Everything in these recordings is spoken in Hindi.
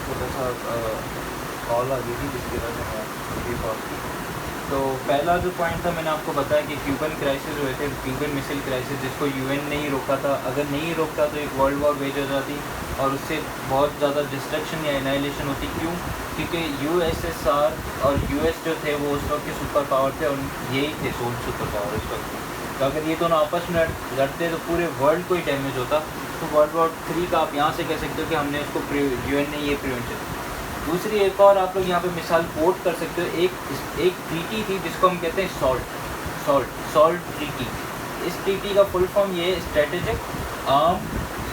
छोटा सा कॉल आ गई थी जिसकी वजह से मैं अभी कॉल की। तो पहला जो पॉइंट था मैंने आपको बताया कि क्यूबन क्राइसिस हुए थे, क्यूबन मिसाइल क्राइसिस, जिसको यूएन ने ही रोका था। अगर नहीं रोकता तो एक वर्ल्ड वॉर वेज हो जाती और उससे बहुत ज़्यादा डिस्ट्रक्शन या एनाइलेशन होती। क्यों? क्योंकि यूएसएसआर और यूएस जो थे वो उस वक्त के सुपर पावर थे और यही थे सोल सुपर पावर उस वक्त। तो अगर ये दोनों आपस में लड़ते तो पूरे वर्ल्ड को ही डैमेज होता। तो वर्ल्ड वॉर 3 का आप यहाँ से कह सकते हो कि हमने उसको यूएन ने ये प्रिवेंशन। दूसरी एक और आप लोग यहाँ पे मिसाल कोट कर सकते हो, एक ट्रीटी थी जिसको हम कहते हैं सॉल्ट ट्रीटी। इस ट्रीटी का फुल फॉर्म ये है, strategic arm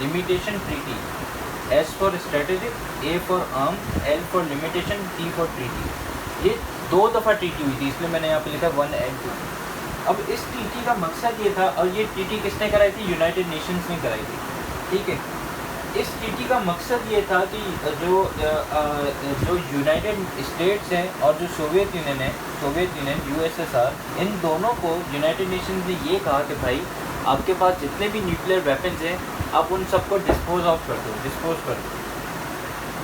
limitation treaty. S for strategic, A for arm, L for limitation, T for treaty. ये 2 दफ़ा ट्रीटी हुई थी, इसलिए मैंने यहाँ पे लिखा 1 and 2। अब इस ट्रीटी का मकसद ये था, और ये ट्रीटी किसने कराई थी? यूनाइटेड नेशंस ने कराई थी, ठीक है। इस ट्रीटी का मकसद ये था कि जो यूनाइटेड स्टेट्स हैं और जो सोवियत यूनियन यूएसएसआर, इन दोनों को यूनाइटेड नेशंस ने ये कहा कि भाई आपके पास जितने भी न्यूक्लियर वेपन्स हैं आप उन सबको डिस्पोज कर दो।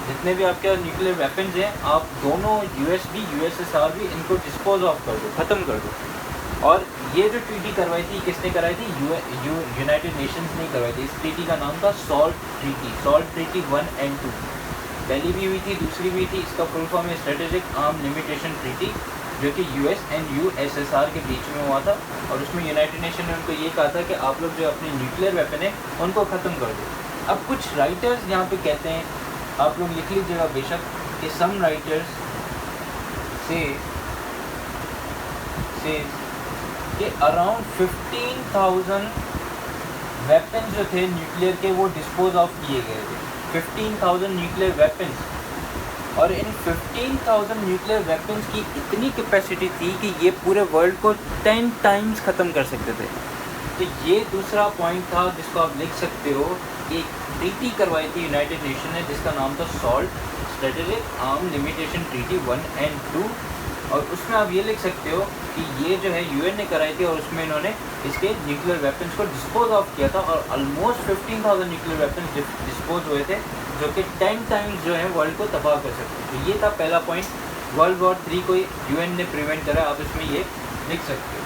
जितने भी आपके न्यूक्लियर वेपन्स हैं आप दोनों यूएस भी यूएसएसआर भी इनको डिस्पोज ऑफ कर दो, ख़त्म कर दो। और ये जो ट्रीटी करवाई थी किसने कराई थी? यूनाइटेड नेशंस ने करवाई थी। इस ट्रीटी का नाम था सॉल्ट ट्रीटी 1 and 2। पहली भी हुई थी, दूसरी भी थी। इसका फुल फॉर्म है स्ट्रेटेजिक आर्म लिमिटेशन ट्रीटी, जो कि यूएस एंड यूएसएसआर के बीच में हुआ था। और उसमें यूनाइटेड नेशन ने उनको ये कहा था कि आप लोग जो अपने न्यूक्लियर वेपन है उनको ख़त्म कर दो। अब कुछ राइटर्स यहाँ पे कहते हैं, आप लोग लिख लीजिएगा बेशक, कि सम राइटर्स से कि अराउंड 15,000 वेपन्स जो थे न्यूक्लियर के वो डिस्पोज ऑफ किए गए थे। 15,000 न्यूक्लियर वेपन्स, और इन 15,000 न्यूक्लियर वेपन्स की इतनी कैपेसिटी थी कि ये पूरे वर्ल्ड को 10 टाइम्स ख़त्म कर सकते थे। तो ये दूसरा पॉइंट था जिसको आप लिख सकते हो। एक ट्रीटी करवाई थी यूनाइटेड नेशन ने जिसका नाम था salt strategic arm limitation treaty 1 and 2। और उसमें आप ये लिख सकते हो कि ये जो है यूएन ने कराई थी और उसमें इन्होंने इसके न्यूक्लियर वेपन्स को डिस्पोज ऑफ किया था और ऑलमोस्ट 15,000 न्यूक्लियर वेपन्स डिस्पोज हुए थे, जो कि 10 टाइम्स जो है वर्ल्ड को तबाह कर सकते हैं। तो ये था पहला पॉइंट, वर्ल्ड वॉर 3 को यूएन ने प्रिवेंट करा। आप इसमें ये लिख सकते हो।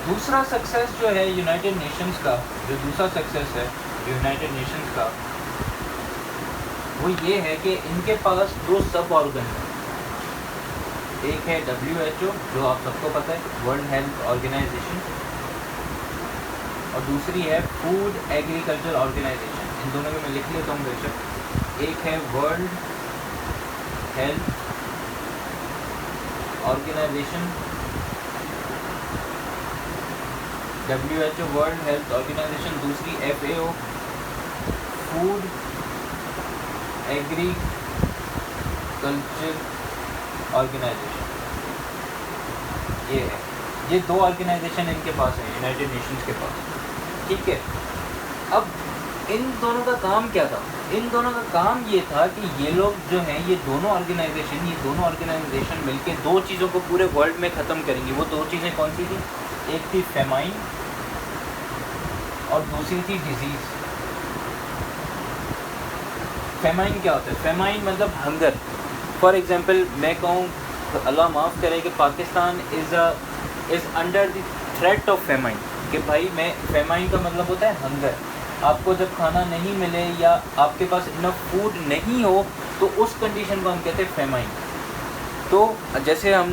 दूसरा सक्सेस जो है यूनाइटेड नेशंस का, जो दूसरा सक्सेस है यूनाइटेड नेशंस का, वो ये है कि इनके पास 2 सब ऑर्गन हैं। एक है WHO, जो आप सबको पता है, वर्ल्ड हेल्थ ऑर्गेनाइजेशन, और दूसरी है फूड एग्रीकल्चर ऑर्गेनाइजेशन। इन दोनों में मैं लिख लेता हूँ बेशक। एक है world health organization, WHO world health organization, दूसरी FAO फूड एग्रीकल्चर ऑर्गेनाइजेशन। ये है, ये 2 ऑर्गेनाइजेशन इनके पास है, यूनाइटेड नेशंस के पास, ठीक है। अब इन दोनों का काम क्या था? इन दोनों का काम ये था कि ये लोग जो हैं, ये दोनों ऑर्गेनाइजेशन मिलके 2 चीज़ों को पूरे वर्ल्ड में ख़त्म करेंगी। वो 2 चीज़ें कौन सी थी? एक थी फेमाइन और दूसरी थी डिजीज़। फेमाइन क्या होता है? फेमाइन मतलब हंगर। फॉर एग्जांपल मैं कहूँ, अल्लाह माफ़ करे, कि Pakistan is under the threat of famine, कि भाई मैं, फेमाइन का मतलब होता है हंगर। आपको जब खाना नहीं मिले या आपके पास इनफ फूड नहीं हो तो उस कंडीशन को हम कहते हैं फेमाइन। तो जैसे आप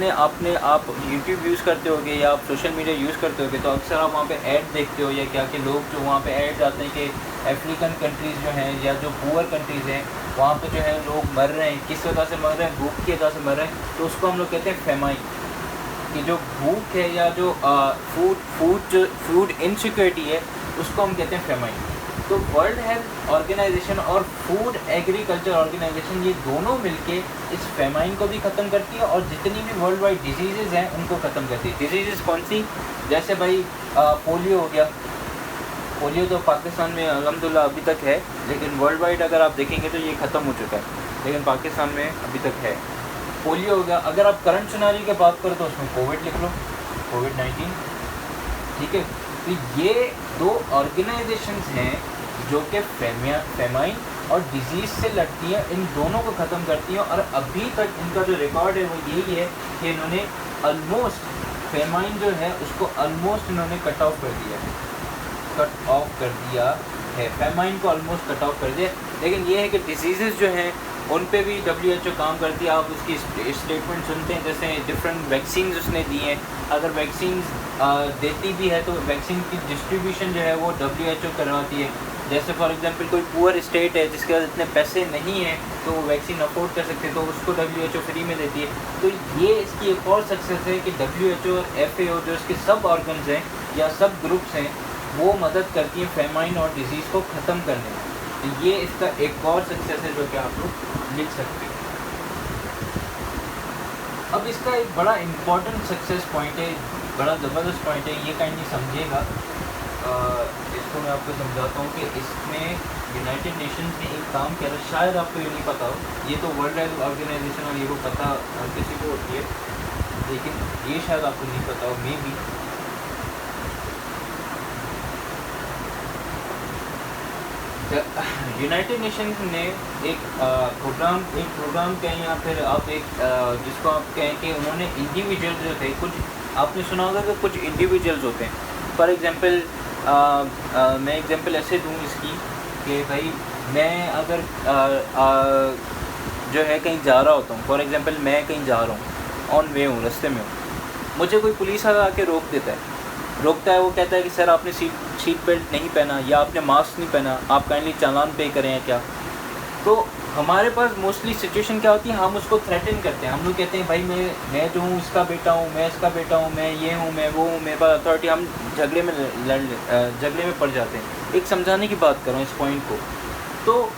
यूट्यूब यूज़ करते होगे या आप सोशल मीडिया यूज़ करते होगे तो अक्सर आप वहाँ पे ऐड देखते हो या क्या कि लोग जो वहाँ पे ऐड आते हैं कि अफ्रीकन कंट्रीज़ जो हैं या जो पुअर कंट्रीज़ हैं वहाँ पे जो है लोग मर रहे हैं, किस वजह से मर रहे हैं? भूख की वजह से मर रहे हैं। तो उसको हम लोग कहते हैं फेमाइन, कि जो भूख है या जो फूड इनसिक्योरिटी है उसको हम कहते हैं फेमाइन। तो वर्ल्ड हेल्थ ऑर्गेनाइजेशन और फूड एग्रीकल्चर ऑर्गेनाइजेशन, ये दोनों मिलके इस फेमाइन को भी ख़त्म करती है और जितनी भी वर्ल्ड वाइड डिजीज़ हैं उनको ख़त्म करती है। डिजीज़ कौन सी? जैसे भाई पोलियो हो गया। पोलियो तो पाकिस्तान में अल्हम्दुलिल्लाह अभी तक है, लेकिन वर्ल्ड वाइड अगर आप देखेंगे तो ये ख़त्म हो चुका है, लेकिन पाकिस्तान में अभी तक है। पोलियो हो गया। अगर आप करंट सिनेरियो की बात करो तो उसमें कोविड लिख लो, कोविड-19, ठीक है। तो ये 2 ऑर्गेनाइजेशंस हैं जो कि फेमाइन और डिजीज़ से लड़ती हैं, इन दोनों को ख़त्म करती हैं। और अभी तक इनका जो रिकॉर्ड है वो यही है कि इन्होंने ऑलमोस्ट फेमाइन जो है उसको ऑलमोस्ट इन्होंने कट ऑफ कर दिया है, फेमाइन को ऑलमोस्ट कट ऑफ कर दिया। लेकिन ये है कि डिजीज़ जो हैं उन पे भी WHO काम करती है। आप उसकी स्टेटमेंट सुनते हैं, जैसे डिफरेंट वैक्सीन उसने दी हैं। अगर वैक्सीन देती भी है तो वैक्सीन की डिस्ट्रीब्यूशन जो है वो WHO करवाती है। जैसे फॉर एग्जांपल कोई पुअर स्टेट है जिसके पास इतने पैसे नहीं हैं तो वो वैक्सीन अफोर्ड कर सकते हैं, तो उसको WHO फ्री में देती है। तो ये इसकी एक और सक्सेस है कि WHO और FAO जो इसके सब ऑर्गन्स हैं या सब ग्रुप्स हैं वो मदद करती हैं फेमाइन और डिजीज़ को ख़त्म करने में। तो ये इसका एक और सक्सेस है जो कि आप लोग लिख सकते हैं। अब इसका एक बड़ा इम्पॉर्टेंट सक्सेस पॉइंट है, बड़ा ज़बरदस्त पॉइंट है, ये काइंडली समझिएगा। इसको मैं आपको समझाता हूँ कि इसमें यूनाइटेड नेशंस ने एक काम किया था, शायद आपको ये नहीं पता हो। ये तो वर्ल्ड हेल्थ ऑर्गेनाइजेशन और ये को पता हर किसी को होती है, लेकिन ये शायद आपको नहीं पता हो, मे बी। यूनाइटेड नेशंस ने एक प्रोग्राम कहें या फिर आप एक जिसको आप कहें कि उन्होंने इंडिविजुअल जो थे, कुछ आपने सुना होगा कि कुछ इंडिविजुअल्स होते हैं। फॉर एग्जांपल मैं एग्जांपल ऐसे दूँ इसकी कि भाई मैं अगर जो है कहीं जा रहा होता हूँ, फॉर एग्जांपल मैं कहीं जा रहा हूँ, ऑन वे हूँ, रास्ते में हूँ, मुझे कोई पुलिस वाला आके रोकता है। वो कहता है कि सर आपने सीट बेल्ट नहीं पहना या आपने मास्क नहीं पहना, आप काइंडली चालान पे करें या क्या। तो हमारे पास मोस्टली सिचुएशन क्या होती है, हम उसको थ्रेटन करते हैं। हम लोग कहते हैं भाई मैं जो हूँ इसका बेटा हूँ, मैं इसका बेटा हूँ, मैं ये हूँ, मैं वो हूँ, मेरे पास अथॉरिटी। हम झगड़े में पड़ जाते हैं। एक समझाने की बात करूँ इस पॉइंट को, तो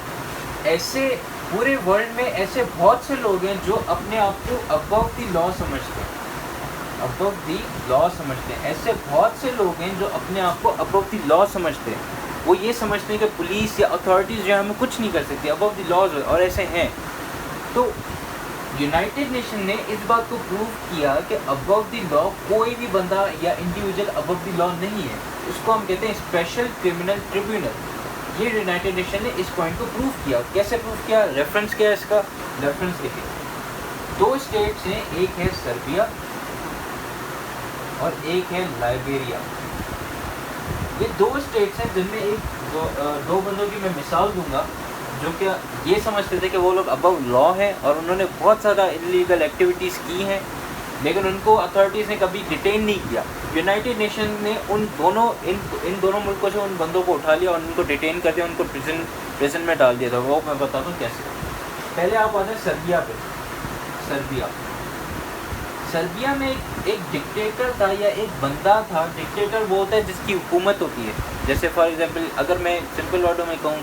ऐसे पूरे वर्ल्ड में ऐसे बहुत से लोग हैं जो अपने आप को अबव द लॉ समझते हैं, ऐसे बहुत से लोग हैं जो अपने आप को अबव द लॉ समझते हैं। वो ये समझते हैं कि पुलिस या अथॉरिटीज़ जो है हमें कुछ नहीं कर सकती, अबव द लॉज, और ऐसे हैं। तो यूनाइटेड नेशन ने इस बात को प्रूव किया कि अबव द लॉ कोई भी बंदा या इंडिविजुअल अबव द लॉ नहीं है। उसको हम कहते हैं स्पेशल क्रिमिनल ट्रिब्यूनल। ये यूनाइटेड नेशन ने इस पॉइंट को प्रूव किया। कैसे प्रूव किया? रेफरेंस क्या है इसका? रेफरेंस देखिए, 2 स्टेट्स हैं, एक है सर्बिया और एक है लाइबेरिया। ये 2 स्टेट्स हैं जिनमें दो बंदों की मैं मिसाल दूंगा जो कि ये समझते थे कि वो लोग अबव लॉ है और उन्होंने बहुत ज़्यादा इलीगल एक्टिविटीज़ की हैं, लेकिन उनको अथॉरिटीज़ ने कभी डिटेन नहीं किया। यूनाइटेड नेशन ने इन दोनों मुल्कों से उन बंदों को उठा लिया और उनको डिटेन कर दिया, उनको प्रिजन में डाल दिया था। वो मैं बताता हूँ कैसे। पहले आप आते हैं सर्बिया पे। सर्बिया में एक डिक्टेटर था या एक बंदा था। डिक्टेटर वो होता है जिसकी हुकूमत होती है। जैसे फॉर एग्जांपल अगर मैं सिंपल वर्डों में कहूँ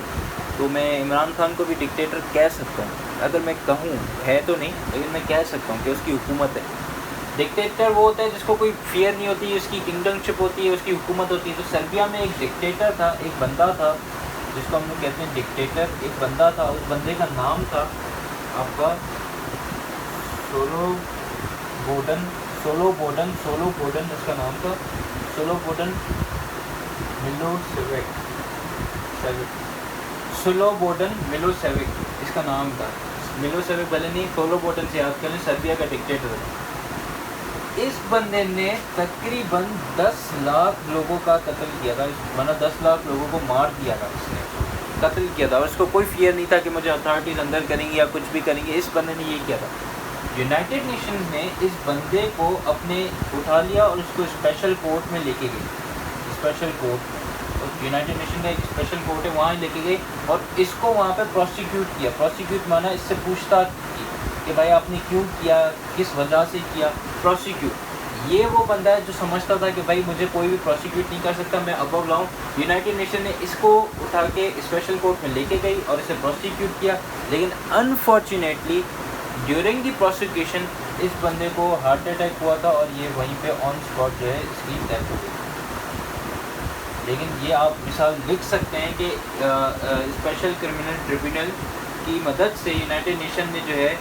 तो मैं इमरान खान को भी डिक्टेटर कह सकता हूँ। अगर मैं कहूँ, है तो नहीं, लेकिन मैं कह सकता हूँ कि उसकी हुकूमत है। डिक्टेटर वो होता है जिसको कोई फियर नहीं होती, उसकी किंगडमशिप होती है, उसकी हुकूमत होती है। तो सर्बिया में एक डिक्टेटर था, एक बंदा था जिसको हम लोग कहते हैं डिक्टेटर। एक बंदा था, उस बंदे का नाम था आपका सोलोबोडन उसका नाम था। सोलोबोडन मिलोसेविक इसका नाम था। मिलोसेविक भले नहीं, सोलोबोडन से याद करें, सर्बिया का डिक्टेटर। इस बंदे ने तकरीबन 10 लाख लोगों का कत्ल किया था, मतलब 10 लाख लोगों को मार दिया था, इसने कत्ल किया था। और उसको कोई फियर नहीं था कि मुझे अथॉरिटीज़ अंदर करेंगी या कुछ भी करेंगे। इस बंदे ने ये किया था। यूनाइटेड नेशन ने इस बंदे को अपने उठा लिया और उसको स्पेशल कोर्ट में लेके गई। स्पेशल कोर्ट में, और यूनाइटेड नेशन का एक स्पेशल कोर्ट है, वहाँ लेके गई और इसको वहाँ पे प्रोसिक्यूट किया। प्रोसिक्यूट माना इससे पूछताछ की कि भाई आपने क्यों किया, किस वजह से किया। प्रोसिक्यूट, ये वो बंदा है जो समझता था कि भाई मुझे कोई भी प्रोसिक्यूट नहीं कर सकता, मैं अबव लॉ हूँ। यूनाइटेड नेशन ने इसको उठा के स्पेशल कोर्ट में लेके गई और इसे प्रोसिक्यूट किया। लेकिन अनफॉर्चुनेटली ड्यूरिंग द प्रोसिक्यूशन इस बंदे को हार्ट अटैक हुआ था और ये वहीं पे ऑन स्पॉट जो है इसकी डेथ हो गई। लेकिन ये आप मिसाल लिख सकते हैं कि स्पेशल क्रिमिनल ट्रिब्यूनल की मदद से यूनाइटेड नेशन ने जो है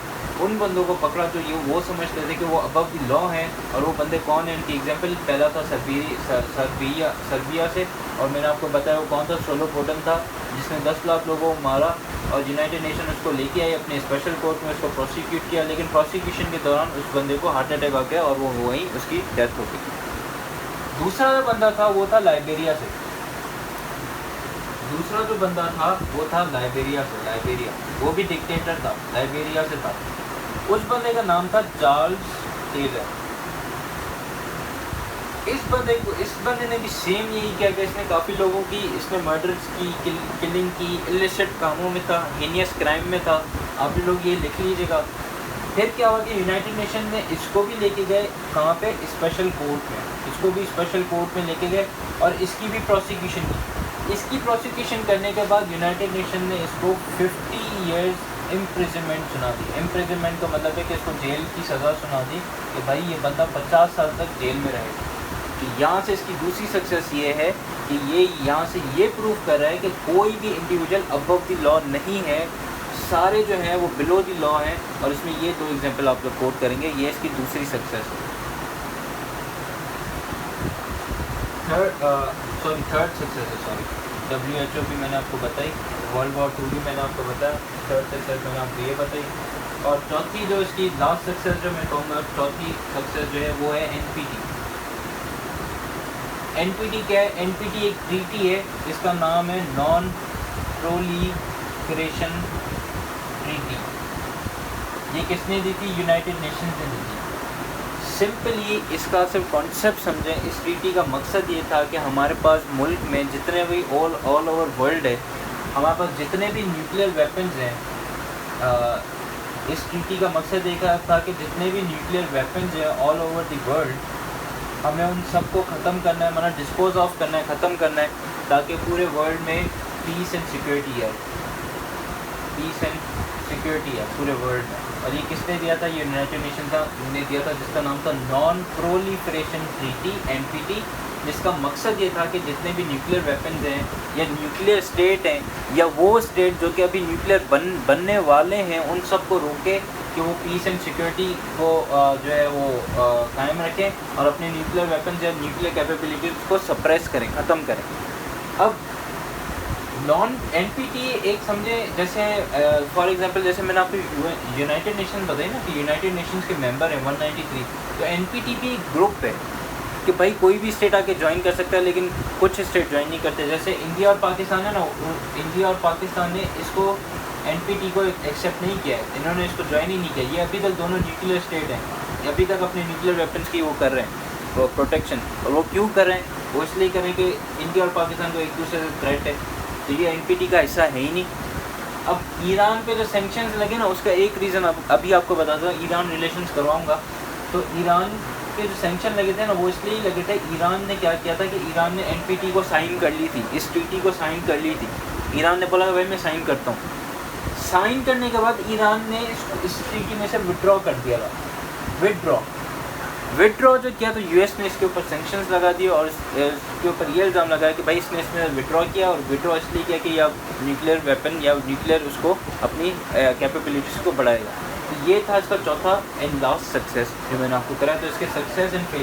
उन बंदों को पकड़ा जो ये वो समझते थे कि वो अबव द लॉ हैं। और वो बंदे कौन हैं? उनकी एग्जांपल पहला था सर्बिया से, और मैंने आपको बताया वो कौन था? सोलोबोडन था, जिसने 10 लाख लोगों को मारा। और यूनाइटेड नेशन उसको लेके आई अपने स्पेशल कोर्ट में, उसको प्रोसिक्यूट किया, लेकिन प्रोसिक्यूशन के दौरान उस बंदे को हार्ट अटैक आ गया और वो वहीं उसकी डेथ हो गई। दूसरा जो बंदा था वो था लाइबेरिया से, दूसरा जो बंदा था वो था लाइबेरिया से, लाइबेरिया, वो भी डिक्टेटर था, लाइबेरिया से था। उस बंदे का नाम था चार्ल्स टेलर। इस बंदे ने भी सेम यही किया कि इसने काफ़ी लोगों की, इसने मर्डर्स की, किलिंग की, इलिसिट कामों में था, हीनियस क्राइम में था। आप लोग ये लिख लीजिएगा। फिर क्या हुआ कि यूनाइटेड नेशन ने इसको भी लेके गए, कहाँ पे, स्पेशल कोर्ट में, इसको भी स्पेशल कोर्ट में लेके गए और इसकी भी प्रोसिक्यूशन की। इसकी प्रोसिक्यूशन करने के बाद यूनाइटेड नेशन ने इसको 50 ईयर्स इम्प्रिजनमेंट सुना दी। इम्प्रिजनमेंट का मतलब है कि इसको जेल की सज़ा सुना दी कि भाई ये बंदा 50 साल तक जेल में रहेगा। तो यहाँ से इसकी दूसरी सक्सेस ये है कि ये यहाँ से ये प्रूव कर रहा है कि कोई भी इंडिविजुअल अबव द लॉ नहीं है, सारे जो हैं वो बिलो द लॉ हैं। और इसमें ये दो एग्जांपल आप लोग कोट करेंगे, ये इसकी दूसरी सक्सेस है। थर्ड सक्सेस है, WHO भी मैंने आपको बताई, वर्ल्ड वॉर 2 भी मैंने आपको बताया, थर्ड सक्सेस मैंने आपको ये बताई। और चौथी जो इसकी लास्ट सक्सेस जो मैं कहूँगा, चौथी सक्सेस जो है वो है NPT। NPT क्या है? NPT एक ट्रीटी है, इसका नाम है नॉन प्रोलिफरेशन ट्रीटी। ये किसने दी थी? यूनाइटेड नेशंस ने दी थी। सिंपली इसका सिर्फ कॉन्सेप्ट समझें। इस ट्रीटी का मकसद ये था कि हमारे पास मुल्क में जितने भी ऑल ओवर वर्ल्ड है, हमारे पास जितने भी न्यूक्लियर वेपन्स हैं, इस ट्रीटी का मकसद एक था कि जितने भी न्यूक्लियर वेपन्स हैं ऑल ओवर द वर्ल्ड, हमें उन सबको ख़त्म करना है, मतलब डिस्पोज ऑफ करना है, ख़त्म करना है, ताकि पूरे वर्ल्ड में पीस एंड सिक्योरिटी है, पीस एंड सिक्योरिटी है पूरे वर्ल्ड में। और ये किसने दिया था? ये यूनाइटेड नेशन ने दिया था, जिसका नाम था नॉन प्रोलिफरेशन ट्रीटी, NPT, जिसका मकसद ये था कि जितने भी न्यूक्लियर वेपन्स हैं या न्यूक्लियर स्टेट हैं या वो स्टेट जो कि अभी न्यूक्लियर बनने वाले हैं, उन सब को रोके कि वो पीस एंड सिक्योरिटी को जो है वो कायम रखें और अपने न्यूक्लियर वेपन्स या न्यूक्लियर कैपेबिलिटीज़ को सप्रेस करें, ख़त्म करें। अब नॉन NPT एक समझे, जैसे फॉर एग्जांपल जैसे मैंने आपको यूनाइटेड नेशन बताई ना कि यूनाइटेड नेशंस के मेंबर हैं 193, तो NPT भी एक ग्रुप है कि भाई कोई भी स्टेट आके ज्वाइन कर सकता है, लेकिन कुछ स्टेट ज्वाइन नहीं करते। जैसे इंडिया और पाकिस्तान है ना, इंडिया और पाकिस्तान ने इसको NPT को एक्सेप्ट नहीं किया है, इन्होंने इसको ज्वाइन ही नहीं किया। ये अभी तक दोनों न्यूक्लियर स्टेट हैं, अभी तक अपने न्यूक्लियर वेपन्स की वो कर रहे हैं, वो प्रोटेक्शन। और वो क्यों कर रहे हैं? वो इसलिए कर रहे हैं कि इंडिया और पाकिस्तान को एक दूसरे से थ्रेट है, तो ये NPT का हिस्सा है ही नहीं। अब ईरान पे जो सैंक्शंस लगे ना, उसका एक रीज़न अभी आपको बताता हूँ, ईरान रिलेशंस करवाऊँगा। तो ईरान के जो सैंक्शन लगे थे ना, वो इसलिए ही लगे थे, ईरान ने क्या किया था कि ईरान ने NPT को साइन कर ली थी, इस ट्रीटी को साइन कर ली थी। ईरान ने बोला भाई मैं साइन करता हूँ। साइन करने के बाद ईरान ने इस ट्रीटी में से विड्रॉ कर दिया था। विड्रॉ जो किया तो US ने इसके ऊपर सैंक्शंस लगा दिए और इसके ऊपर ये इल्ज़ाम लगाया कि भाई इसने विड्रॉ किया, और विड्रॉ इसलिए किया कि यह न्यूक्लियर वेपन या न्यूक्लियर उसको अपनी कैपेबिलिटीज़ को बढ़ाएगा। तो ये था इसका चौथा एंड लास्ट सक्सेस जो मैंने आपको कराया। तो इसके सक्सेस एंड फेलियर